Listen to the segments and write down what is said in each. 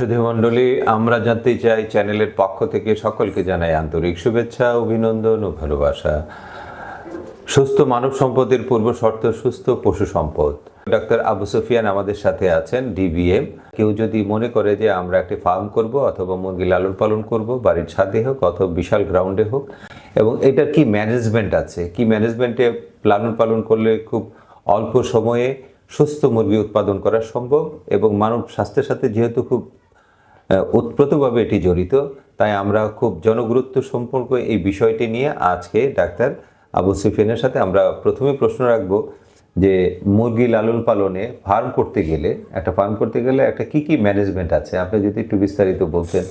সুধী মণ্ডলী, আমরা জানতে চাই চ্যানেলের পক্ষ থেকে সকলকে জানাই আন্তরিক শুভেচ্ছা, অভিনন্দন ও ভালোবাসা। সুস্থ মানব সম্পদের পূর্ব শর্ত সুস্থ পশু সম্পদ। ডক্টর আবু সুফিয়ান আমাদের সাথে আছেন, ডিবিএম। কেউ যদি মনে করে যে আমরা একটি ফার্ম করব অথবা মুরগি লালন পালন করব, বাড়ির ছাদে হোক অথবা বিশাল গ্রাউন্ডে হোক, এবং এটার কি ম্যানেজমেন্ট আছে, কি ম্যানেজমেন্টে লালন পালন করলে খুব অল্প সময়ে সুস্থ মুরগি উৎপাদন করা সম্ভব, এবং মানব স্বাস্থ্যের সাথে যেহেতু খুব ওতপ্রোতভাবে এটি জড়িত, তাই আমরা খুব জনগুরুত্ব সম্পর্ক এই বিষয়টি নিয়ে আজকে ডাক্তার আবু সুফিয়ানের সাথে আমরা প্রথমে প্রশ্ন রাখবো যে মুরগি লালন পালনে একটা ফার্ম করতে গেলে একটা কি ম্যানেজমেন্ট আছে, আপনি যদি একটু বিস্তারিত বলতেন।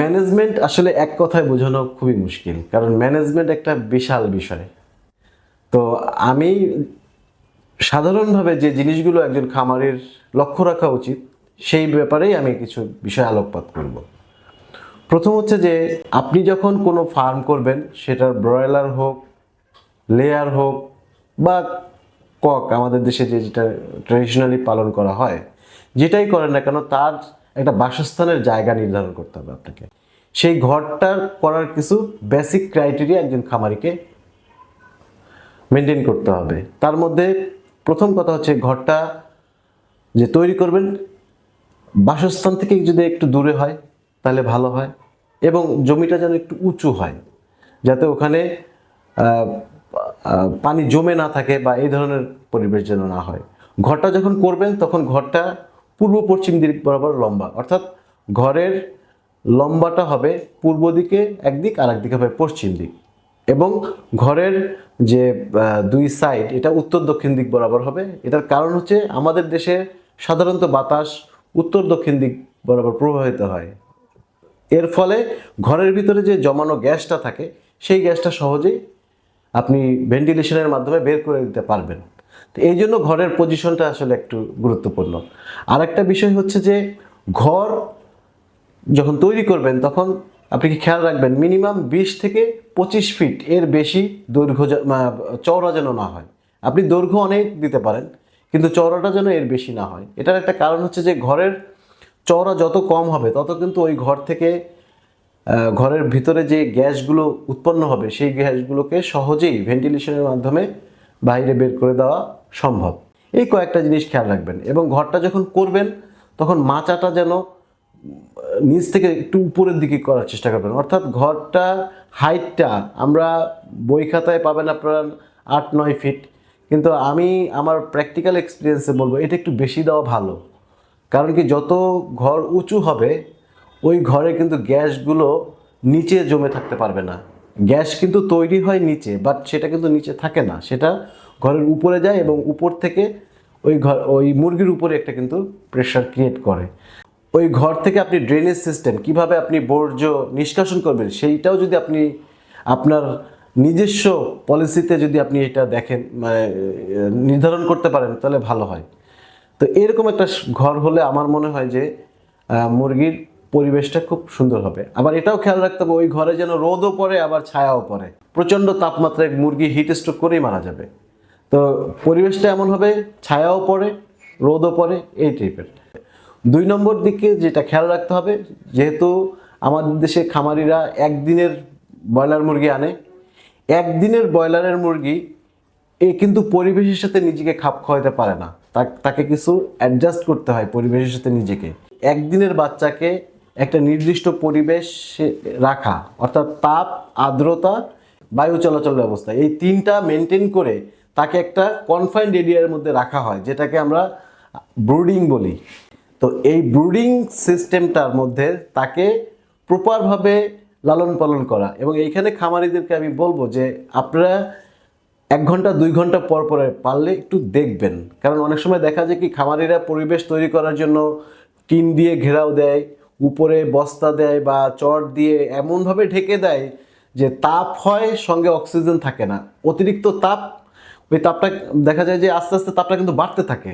ম্যানেজমেন্ট আসলে এক কথায় বোঝানো খুবই মুশকিল, কারণ ম্যানেজমেন্ট একটা বিশাল বিষয়। তো আমি সাধারণভাবে যে জিনিসগুলো একজন খামারের লক্ষ্য রাখা উচিত সেই ব্যাপারেই আমি কিছু বিষয় আলোকপাত করব। প্রথম হচ্ছে যে আপনি যখন কোনো ফার্ম করবেন, সেটার ব্রয়লার হোক, লেয়ার হোক বা কক, আমাদের দেশে যেটা ট্রেডিশনালি পালন করা হয়, যেটাই করেন না কেন তার একটা বাসস্থানের জায়গা নির্ধারণ করতে হবে আপনাকে। সেই ঘরটার করার কিছু বেসিক ক্রাইটেরিয়া একজন খামারিকে মেনটেন করতে হবে। তার মধ্যে প্রথম কথা হচ্ছে ঘরটা যে তৈরি করবেন বাসস্থান থেকে যদি একটু দূরে হয় তাহলে ভালো হয়, এবং জমিটা যেন একটু উঁচু হয়, যাতে ওখানে পানি জমে না থাকে বা এই ধরনের পরিবেশ যেন না হয়। ঘরটা যখন করবেন তখন ঘরটা পূর্ব পশ্চিম দিক বরাবর লম্বা, অর্থাৎ ঘরের লম্বাটা হবে পূর্ব দিকে একদিক, আর একদিকে হবে পশ্চিম দিক, এবং ঘরের যে দুই সাইড এটা উত্তর দক্ষিণ দিক বরাবর হবে। এটার কারণ হচ্ছে আমাদের দেশে সাধারণত বাতাস উত্তর দক্ষিণ দিক বরাবর প্রবাহিত হয়। এর ফলে ঘরের ভিতরে যে জমানো গ্যাসটা থাকে সেই গ্যাসটা সহজেই আপনি ভেন্টিলেশনের মাধ্যমে বের করে দিতে পারবেন। তো এই জন্য ঘরের পজিশনটা আসলে একটু গুরুত্বপূর্ণ। আর একটা বিষয় হচ্ছে যে ঘর যখন তৈরি করবেন তখন আপনি কি খেয়াল রাখবেন মিনিমাম 20 থেকে 25 ফিট এর বেশি দৈর্ঘ্য চওড়া যেন না হয়। আপনি দৈর্ঘ্য অনেক দিতে পারেন, কিন্তু চওড়াটা যেন এর বেশি না হয়। এটার একটা কারণ হচ্ছে যে ঘরের চওড়া যত কম হবে তত কিন্তু ওই ঘর থেকে ঘরের ভিতরে যে গ্যাসগুলো উৎপন্ন হবে সেই গ্যাসগুলোকে সহজেই ভেন্টিলেশনের মাধ্যমে বাইরে বের করে দেওয়া সম্ভব। এই কয়েকটা জিনিস খেয়াল রাখবেন, এবং ঘরটা যখন করবেন তখন মাচাটা যেন নিচ থেকে একটু উপরের দিকে করার চেষ্টা করবেন। অর্থাৎ ঘরটা হাইটটা আমরা বই খাতায় পাবেন আপনারা 8-9 ফিট, কিন্তু আমি আমার প্র্যাকটিক্যাল এক্সপিরিয়েন্সে বলবো এটা একটু বেশি দেওয়া ভালো। কারণ কি, যত ঘর উঁচু হবে ওই ঘরে কিন্তু গ্যাসগুলো নিচে জমে থাকতে পারবে না। গ্যাস কিন্তু তৈরি হয় নিচে, বাট সেটা কিন্তু নিচে থাকে না, সেটা ঘরের উপরে যায় এবং উপর থেকে ওই মুরগির উপরে একটা কিন্তু প্রেশার ক্রিয়েট করে। ওই ঘর থেকে আপনি ড্রেনেজ সিস্টেম কিভাবে আপনি বর্জ্য নিষ্কাশন করবেন সেইটাও যদি আপনি আপনার নিজস্ব পলিসিতে যদি আপনি এটা দেখেন, মানে নির্ধারণ করতে পারেন, তাহলে ভালো হয়। তো এরকম একটা ঘর হলে আমার মনে হয় যে মুরগির পরিবেশটা খুব সুন্দর হবে। আবার এটাও খেয়াল রাখতে হবে ওই ঘরে যেন রোদও পড়ে আবার ছায়াও পড়ে। প্রচণ্ড তাপমাত্রায় মুরগি হিট স্ট্রোক করেই মারা যাবে। তো পরিবেশটা এমন হবে ছায়াও পড়ে রোদও পড়ে, এই টাইপের। 2 নম্বর দিকে যেটা খেয়াল রাখতে হবে, যেহেতু আমাদের দেশে খামারিরা একদিনের ব্রয়লার মুরগি আনে, একদিনের ব্রয়লারের মুরগি কিন্তু পরিবেশের সাথে নিজেকে খাপ খাওয়াতে পারে না, তাকে কিছু অ্যাডজাস্ট করতে হয় পরিবেশের সাথে নিজেকে। একদিনের বাচ্চাকে একটা নির্দিষ্ট পরিবেশে রাখা, অর্থাৎ তাপ, আর্দ্রতা, বায়ু চলাচল ব্যবস্থা, এই 3টা মেনটেন করে তাকে একটা কনফাইন্ড এরিয়ার মধ্যে রাখা হয়, যেটাকে আমরা ব্রুডিং বলি। তো এই ব্রুডিং সিস্টেমটার মধ্যে তাকে প্রপারভাবে লালন পালন করা। এবং এইখানে খামারিদেরকে আমি বলবো যে আপনারা 1 ঘন্টা 2 ঘন্টা পর পরে পারলে একটু দেখবেন, কারণ অনেক সময় দেখা যায় কি খামারিরা পরিবেশ তৈরি করার জন্য টিন দিয়ে ঘেরাও দেয়, উপরে বস্তা দেয় বা চট দিয়ে এমনভাবে ঢেকে দেয় যে তাপ হয়, সঙ্গে অক্সিজেন থাকে না। অতিরিক্ত তাপ, ওই তাপটা দেখা যায় যে আস্তে আস্তে তাপটা কিন্তু বাড়তে থাকে।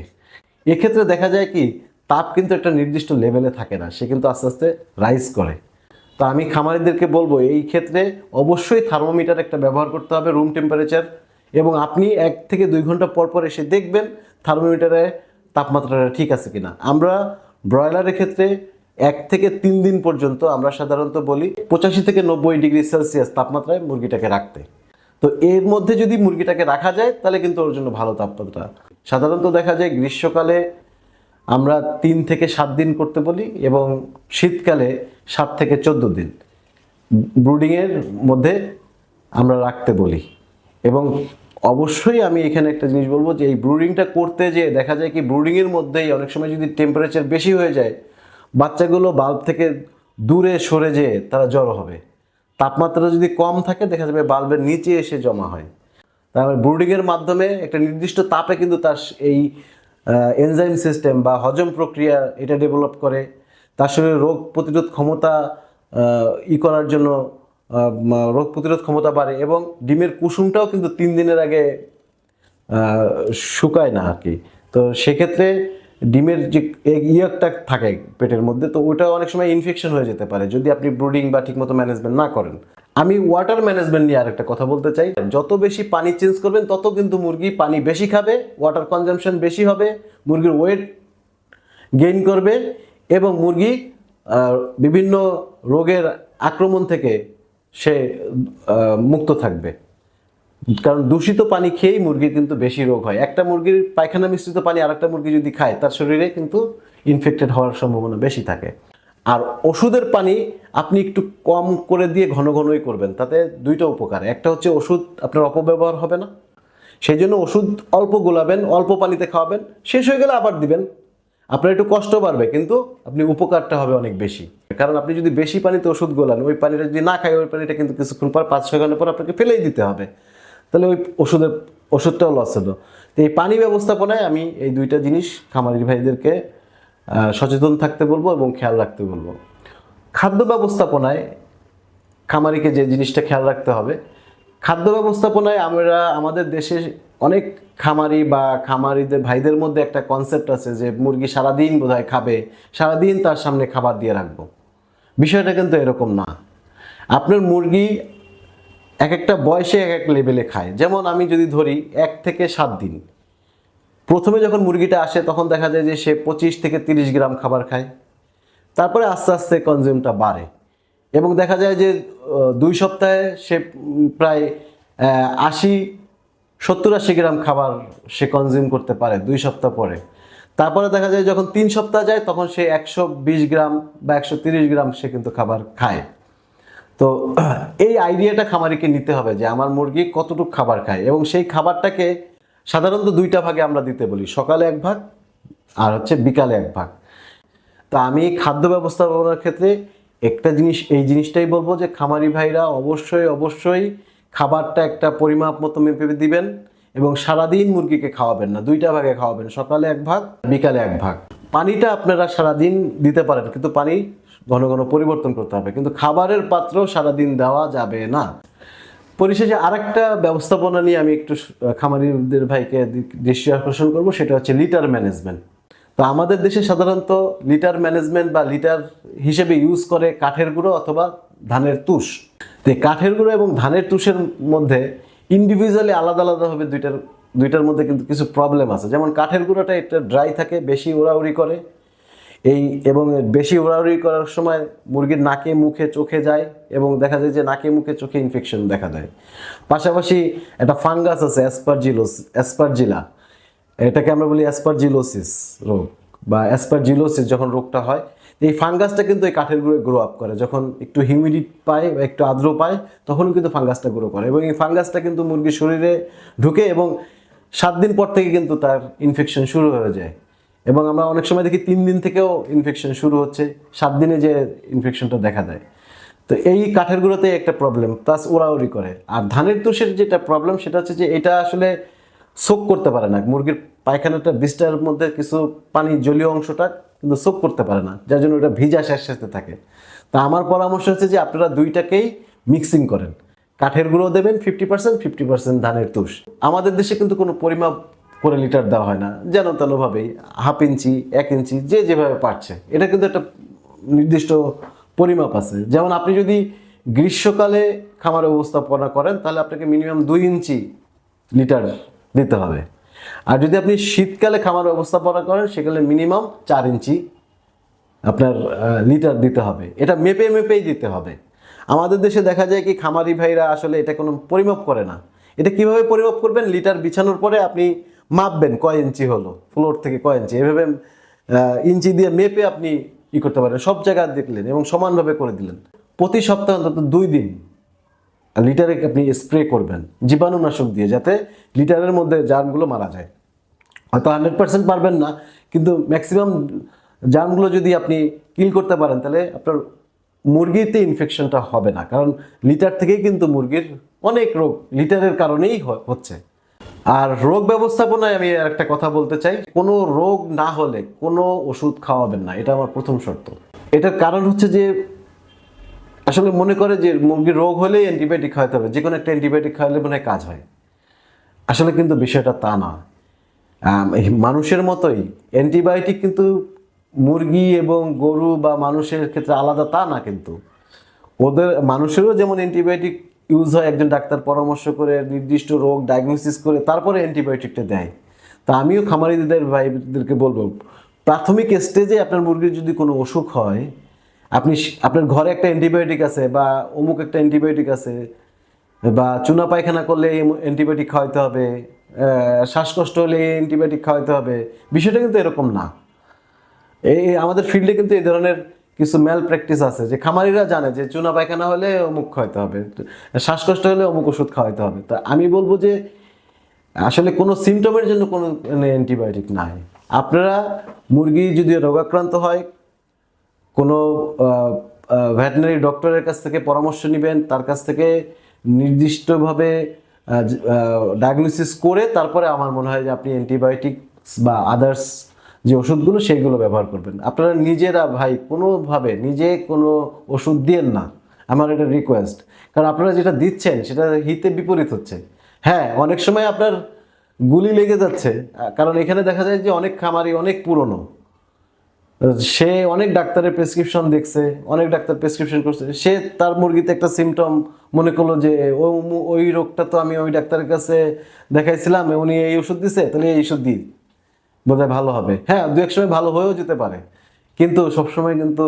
এক্ষেত্রে দেখা যায় কি তাপ কিন্তু একটা নির্দিষ্ট লেভেলে থাকে না, সে কিন্তু আস্তে আস্তে রাইজ করে। তো আমি খামারিদেরকে বলবো এই ক্ষেত্রে অবশ্যই থার্মোমিটার একটা ব্যবহার করতে হবে, রুম টেম্পারেচার, এবং আপনি 1 থেকে 2 ঘন্টা পর পর এসে দেখবেন থার্মোমিটারে তাপমাত্রাটা ঠিক আছে কিনা। আমরা ব্রয়লারের ক্ষেত্রে 1 থেকে 3 দিন পর্যন্ত আমরা সাধারণত বলি 85 থেকে 90 ডিগ্রি সেলসিয়াস তাপমাত্রায় মুরগিটাকে রাখতে। তো এর মধ্যে যদি মুরগিটাকে রাখা যায় তাহলে কিন্তু ওর জন্য ভালো তাপমাত্রা। সাধারণত দেখা যায় গ্রীষ্মকালে আমরা 3 থেকে 7 দিন করতে বলি এবং শীতকালে 7 থেকে 14 দিন ব্রুডিংয়ের মধ্যে আমরা রাখতে বলি। এবং অবশ্যই আমি এখানে একটা জিনিস বলবো যে এই ব্রুডিংটা করতে যে দেখা যায় কি ব্রুডিংয়ের মধ্যেই অনেক সময় যদি টেম্পারেচার বেশি হয়ে যায় বাচ্চাগুলো বাল্ব থেকে দূরে সরে যেয়ে তারা জড়ো হবে। তাপমাত্রা যদি কম থাকে দেখা যাবে বাল্বের নিচে এসে জমা হয়। তারপরে ব্রুডিংয়ের মাধ্যমে একটা নির্দিষ্ট তাপে কিন্তু তার এই এনজাইম সিস্টেম বা হজম প্রক্রিয়া এটা ডেভেলপ করে, তার শরীরে রোগ প্রতিরোধ ক্ষমতা করার জন্য রোগ প্রতিরোধ ক্ষমতা বাড়ে এবং ডিমের কুসুমটাও কিন্তু 3 দিনের আগে শুকায় না আর কি। তো সেক্ষেত্রে ডিমের যে ইয়াকটা থাকে পেটের মধ্যে, তো ওটা অনেক সময় ইনফেকশন হয়ে যেতে পারে যদি আপনি ব্রুডিং বা ঠিকমতো ম্যানেজমেন্ট না করেন। আমি ওয়াটার ম্যানেজমেন্ট নিয়ে আরেকটা কথা বলতে চাই। যত বেশি পানি চেঞ্জ করবেন তত কিন্তু মুরগি পানি বেশি খাবে, ওয়াটার কনজাম্পশন বেশি হবে, মুরগির ওয়েট গেইন করবে এবং মুরগি বিভিন্ন রোগের আক্রমণ থেকে সে মুক্ত থাকবে। কারণ দূষিত পানি খেয়েই মুরগির কিন্তু বেশি রোগ হয়। একটা মুরগির পায়খানা মিশ্রিত পানি আরেকটা মুরগি যদি খায় তার শরীরে কিন্তু ইনফেক্টেড হওয়ার সম্ভাবনা বেশি থাকে। আর ওষুধের পানি আপনি একটু কম করে দিয়ে ঘন ঘনই করবেন, তাতে দুইটা উপকার। একটা হচ্ছে ওষুধ আপনার অপব্যবহার হবে না, সেই জন্য ওষুধ অল্প গোলাবেন, অল্প পানিতে খাওয়াবেন, শেষ হয়ে গেলে আবার দিবেন। আপনার একটু কষ্ট বাড়বে কিন্তু আপনি উপকারটা হবে অনেক বেশি। কারণ আপনি যদি বেশি পানিতে ওষুধ গোলান, ওই পানিটা যদি না খায় ওই পানিটা কিন্তু কিছুক্ষণ পর 5-6 ঘন্টা পর আপনাকে ফেলেই দিতে হবে, তাহলে ওই ওষুধটাও লস হলো। তো এই পানি ব্যবস্থাপনায় আমি এই দুইটা জিনিস খামারি ভাইদেরকে সচেতন থাকতে বলবো এবং খেয়াল রাখতে বলবো। খাদ্য ব্যবস্থাপনায় খামারিকে যে জিনিসটা খেয়াল রাখতে হবে, খাদ্য ব্যবস্থাপনায় আমরা আমাদের দেশে অনেক খামারি বা খামারিদের ভাইদের মধ্যে একটা কনসেপ্ট আছে যে মুরগি সারাদিন বোধহয় খাবে, সারাদিন তার সামনে খাবার দিয়ে রাখবো। বিষয়টা কিন্তু এরকম না। আপনার মুরগি এক একটা বয়সে এক এক লেভেলে খায়। যেমন আমি যদি ধরি 1 থেকে 7 দিন, প্রথমে যখন মুরগিটা আসে তখন দেখা যায় যে সে 25 থেকে 30 গ্রাম খাবার খায়, তারপরে আস্তে আস্তে কনজিউমটা বাড়ে এবং দেখা যায় যে 2 সপ্তাহে সে প্রায় 70-80 গ্রাম খাবার সে কনজিউম করতে পারে 2 সপ্তাহ পরে। তারপরে দেখা যায় যখন 3 সপ্তাহ যায় তখন সে 120 গ্রাম বা 130 গ্রাম সে কিন্তু খাবার খায়। তো এই আইডিয়াটা খামারিকে নিতে হবে যে আমার মুরগি কতটুকু খাবার খায় এবং সেই খাবারটাকে সাধারণত 2টা ভাগে আমরা দিতে বলি, সকালে 1 ভাগ আর হচ্ছে বিকালে 1 ভাগ। তো আমি খাদ্য ব্যবস্থাপনার ক্ষেত্রে একটা জিনিস এই জিনিসটাই বলবো যে খামারি ভাইরা অবশ্যই খাবারটা একটা পরিমাপ মতো মেপে দিবেন এবং সারাদিন মুরগিকে খাওয়াবেন না, 2টা ভাগে খাওয়াবেন, সকালে 1 ভাগ বিকালে 1 ভাগ। পানিটা আপনারা সারাদিন দিতে পারেন কিন্তু পানি ঘন ঘন পরিবর্তন করতে হবে, কিন্তু খাবারের পাত্র সারাদিন দেওয়া যাবে না। পরিশেষে আরেকটা ব্যবস্থাপনা নিয়ে আমি একটু খামারিদের ভাইকে দৃষ্টি আকর্ষণ করবো, সেটা হচ্ছে লিটার ম্যানেজমেন্ট। তো আমাদের দেশে সাধারণত লিটার ম্যানেজমেন্ট বা লিটার হিসেবে ইউজ করে কাঠের গুঁড়ো অথবা ধানের তুষ। তো এই কাঠের গুঁড়ো এবং ধানের তুষের মধ্যে ইন্ডিভিজুয়ালি আলাদা আলাদাভাবে দুইটার মধ্যে কিন্তু কিছু প্রবলেম আছে। যেমন কাঠের গুঁড়োটা একটা ড্রাই থাকে, বেশি ওড়াউড়ি করে এবং বেশি ওড়াউড়ি করার সময় মুরগির নাকে মুখে চোখে যায় এবং দেখা যায় যে নাকে মুখে চোখে ইনফেকশন দেখা দেয়। পাশাপাশি একটা ফাঙ্গাস আছে অ্যাসপারজিলা, এটাকে আমরা বলি অ্যাসপারজিলোসিস রোগ বা অ্যাসপারজিলোসিস যখন রোগটা হয়, এই ফাঙ্গাসটা কিন্তু এই কাঠের গুঁড়ো গ্রো আপ করে। যখন একটু হিউমিডিটি পায় বা একটু আর্দ্র পায় তখন কিন্তু ফাঙ্গাসটা গ্রো করে এবং এই ফাঙ্গাসটা কিন্তু মুরগির শরীরে ঢুকে এবং 7 দিন পর থেকে কিন্তু তার ইনফেকশন শুরু হয়ে যায় এবং আমরা অনেক সময় দেখি 3 দিন থেকেও ইনফেকশন শুরু হচ্ছে, 7 দিনে যে ইনফেকশনটা দেখা দেয়। তো এই কাঠের গুঁড়োতে একটা প্রবলেম, প্লাস ওড়াউড়ি করে। আর ধানের তুষের যেটা প্রবলেম সেটা হচ্ছে যে এটা আসলে সোক করতে পারে না, মুরগির পায়খানাটা বীজটার মধ্যে কিছু পানি জলীয় অংশটা কিন্তু সোক করতে পারে না, যার জন্য ওটা ভিজা সাথে থাকে। তা আমার পরামর্শ হচ্ছে যে আপনারা দুইটাকেই মিক্সিং করেন, কাঠের গুঁড়ো দেবেন 50% ধানের তুষ। আমাদের দেশে কিন্তু কোনো পরিমাপ করে লিটার দেওয়া হয় না, যেন তেনভাবেই 1/2 ইঞ্চি 1 ইঞ্চি যে যেভাবে পারছে। এটা কিন্তু একটা নির্দিষ্ট পরিমাপ আছে। যেমন আপনি যদি গ্রীষ্মকালে খামার ব্যবস্থাপনা করেন তাহলে আপনাকে মিনিমাম 2 ইঞ্চি লিটার দিতে হবে, আর যদি আপনি শীতকালে খামার ব্যবস্থাপনা করেন সেখানে মিনিমাম 4 ইঞ্চি আপনার লিটার দিতে হবে, এটা মেপে মেপেই দিতে হবে। আমাদের দেশে দেখা যায় কি খামারি ভাইরা আসলে এটা কোনো পরিমাপ করে না। এটা কিভাবে পরিমাপ করবেন? লিটার বিছানোর পরে আপনি মাপবেন কয় ইঞ্চি হলো, ফ্লোর থেকে কয় ইঞ্চি, এভাবে ইঞ্চি দিয়ে মেপে আপনি করতে পারেন। সব জায়গায় দেখলেন এবং সমানভাবে করে দিলেন। প্রতি সপ্তাহে অন্তত 2 দিন লিটারে আপনি স্প্রে করবেন জীবাণুনাশক দিয়ে, যাতে লিটারের মধ্যে জার্মগুলো মারা যায়। হয়তো 100% পারবেন না, কিন্তু ম্যাক্সিমাম জার্মগুলো যদি আপনি কিল করতে পারেন তাহলে আপনার মুরগিতে ইনফেকশনটা হবে না। কারণ লিটার থেকেই কিন্তু মুরগির অনেক রোগ লিটারের কারণেই হচ্ছে। আর রোগ ব্যবস্থাপনায় আমি একটা কথা বলতে চাই, কোনো রোগ না হলে কোনো ওষুধ খাওয়াবেন না, এটা আমার প্রথম শর্ত। এটার কারণ হচ্ছে যে আসলে মনে করে যে মুরগির রোগ হলেই অ্যান্টিবায়োটিক খাওয়াতে হবে, যে কোনো একটা অ্যান্টিবায়োটিক খাওয়ালে মনে হয় কাজ হয়। আসলে কিন্তু বিষয়টা তা না। মানুষের মতোই অ্যান্টিবায়োটিক কিন্তু মুরগি এবং গরু বা মানুষের ক্ষেত্রে আলাদা তা না, কিন্তু ওদের মানুষেরও যেমন অ্যান্টিবায়োটিক ইউজ হয়, একজন ডাক্তার পরামর্শ করে নির্দিষ্ট রোগ ডায়াগনোসিস করে তারপরে অ্যান্টিবায়োটিকটা দেয়। তা আমিও খামারিদের ভাইদেরকে বলবো, প্রাথমিক স্টেজে আপনার মুরগির যদি কোনো অসুখ হয়, আপনার ঘরে একটা অ্যান্টিবায়োটিক আছে বা অমুক একটা অ্যান্টিবায়োটিক আছে, বা চুনা পায়খানা করলে অ্যান্টিবায়োটিক খাওয়াইতে হবে, শ্বাসকষ্ট হলে অ্যান্টিবায়োটিক খাওয়াইতে হবে, বিষয়টা কিন্তু এরকম না। আমাদের ফিল্ডে কিন্তু এই ধরনের কিছু ম্যাল প্র্যাকটিস আছে, যে খামারিরা জানে যে চুনা পায়খানা হলে অমুক খাওয়াইতে হবে, শ্বাসকষ্ট হলে অমুক ওষুধ খাওয়াইতে হবে। তা আমি বলবো যে আসলে কোনো সিমটমের জন্য কোনো অ্যান্টিবায়োটিক নাই। আপনারা মুরগি যদি রোগাক্রান্ত হয়, কোনো ভেটেরিনারি ডক্টরের কাছ থেকে পরামর্শ নেবেন, তার কাছ থেকে নির্দিষ্টভাবে ডায়াগনোসিস করে তারপরে আমার মনে হয় যে আপনি অ্যান্টিবায়োটিক্স বা আদার্স যে ওষুধগুলো সেইগুলো ব্যবহার করবেন। আপনারা নিজেরা ভাই কোনোভাবে নিজে কোনো ওষুধ দিয়েন না, আমার এটা রিকোয়েস্ট। কারণ আপনারা যেটা দিচ্ছেন সেটা হিতে বিপরীত হচ্ছে। হ্যাঁ, অনেক সময় আপনার গুলি লেগে যাচ্ছে, কারণ এখানে দেখা যায় যে অনেক খামারি অনেক পুরনো, সে অনেক ডাক্তারের প্রেসক্রিপশন দেখছে, অনেক ডাক্তার প্রেসক্রিপশন করছে, সে তার মুরগিতে একটা সিমটম মনে করলো যে ওই রোগটা তো আমি ওই ডাক্তারের কাছে দেখাইছিলাম, উনি এই ওষুধ দিছে, তাহলে এই ওষুধ দিই বোধহয় ভালো হবে। হ্যাঁ, দু এক সময় ভালো হয়েও যেতে পারে, কিন্তু সবসময় কিন্তু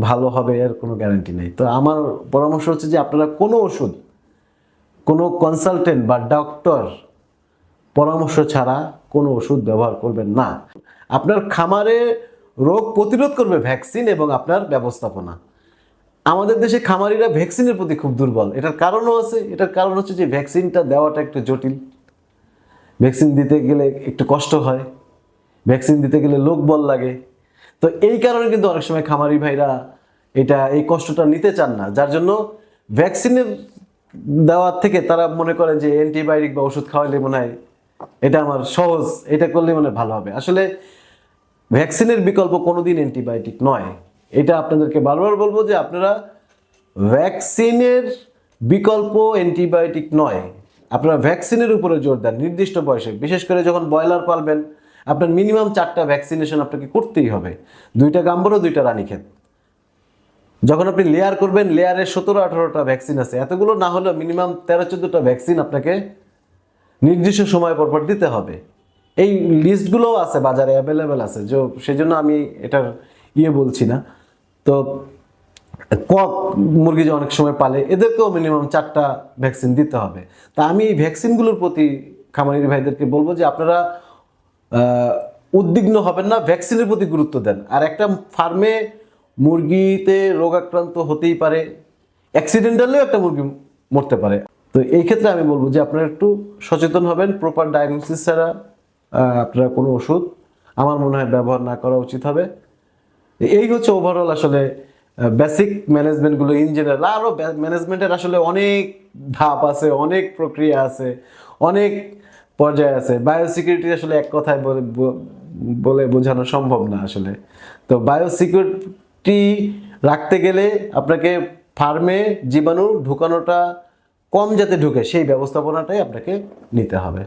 ভালো হবে এর কোনো গ্যারান্টি নেই। তো আমার পরামর্শ হচ্ছে যে আপনারা কোনো ওষুধ, কোনো কনসালটেন্ট বা ডক্টর পরামর্শ ছাড়া কোনো ওষুধ ব্যবহার করবেন না। আপনার খামারে রোগ প্রতিরোধ করবে ভ্যাকসিন এবং আপনার ব্যবস্থাপনা। আমাদের দেশে খামারিরা ভ্যাকসিনের প্রতি খুব দুর্বল। এটার কারণও আছে। এটার কারণ হচ্ছে যে ভ্যাকসিনটা দেওয়াটা একটু জটিল, ভ্যাকসিন দিতে গেলে একটু কষ্ট হয়, ভ্যাকসিন দিতে গেলে লোকবল লাগে। তো এই কারণে কিন্তু অনেক সময় খামারি ভাইরা এই কষ্টটা নিতে চান না, যার জন্য ভ্যাকসিনের দেওয়ার থেকে তারা মনে করে যে অ্যান্টিবায়োটিক বা ওষুধ খাওয়াইলে মনে হয় এটা আমার সহজ, এটা করলে মনে ভালো হবে। আসলে ভ্যাকসিনের বিকল্প কোনোদিন অ্যান্টিবায়োটিক নয়। এটা আপনাদেরকে বারবার বলবো যে আপনারা ভ্যাকসিনের বিকল্প অ্যান্টিবায়োটিক নয়, আপনারা ভ্যাকসিনের উপরে জোর দেন নির্দিষ্ট বয়সে। বিশেষ করে যখন ব্রয়লার পালবেন, আপনার মিনিমাম 4টা ভ্যাকসিনেশন আপনাকে করতেই হবে, 2টা গাম্বর ও 2টা রানীক্ষেত। যখন আপনি লেয়ার করবেন, লেয়ারের 17-18টা ভ্যাকসিন আছে, এতগুলো না হলেও মিনিমাম 13-14টা ভ্যাকসিন আপনাকে নির্দিষ্ট সময় পর পর দিতে হবে। এই লিস্টগুলোও আছে, বাজারে অ্যাভেলেবেল আছে, সেজন্য আমি এটার বলছি না। তো কক মুরগি যে অনেক সময় পালে, এদেরকেও মিনিমাম 4টা ভ্যাকসিন দিতে হবে। তা আমি এই ভ্যাকসিনগুলোর প্রতি খামারি ভাইদেরকে বলবো যে আপনারা উদ্বিগ্ন হবেন না, ভ্যাকসিনের প্রতি গুরুত্ব দেন। আর একটা ফার্মে মুরগিতে রোগাক্রান্ত হতেই পারে, অ্যাক্সিডেন্টালিও একটা মুরগি মরতে পারে। তো এই ক্ষেত্রে আমি বলবো যে আপনারা একটু সচেতন হবেন। প্রপার ডায়াগনোসিস ছাড়া আপনারা কোনো ওষুধ আমার মনে হয় ব্যবহার না করা উচিত হবে। এই হচ্ছে ওভারঅল আসলে বেসিক ম্যানেজমেন্টগুলো ইন জেনারেল। আরও ম্যানেজমেন্টের আসলে অনেক ধাপ আছে, অনেক প্রক্রিয়া আছে, অনেক পর্যায়ে আছে। বায়োসিকিউরিটি আসলে এক কথায় বলে বোঝানো সম্ভব না আসলে। তো বায়োসিকিউরিটি রাখতে গেলে আপনাকে ফার্মে জীবাণু ঢুকানোটা কম যাতে ঢুকে সেই ব্যবস্থাপনাটাই আপনাকে নিতে হবে।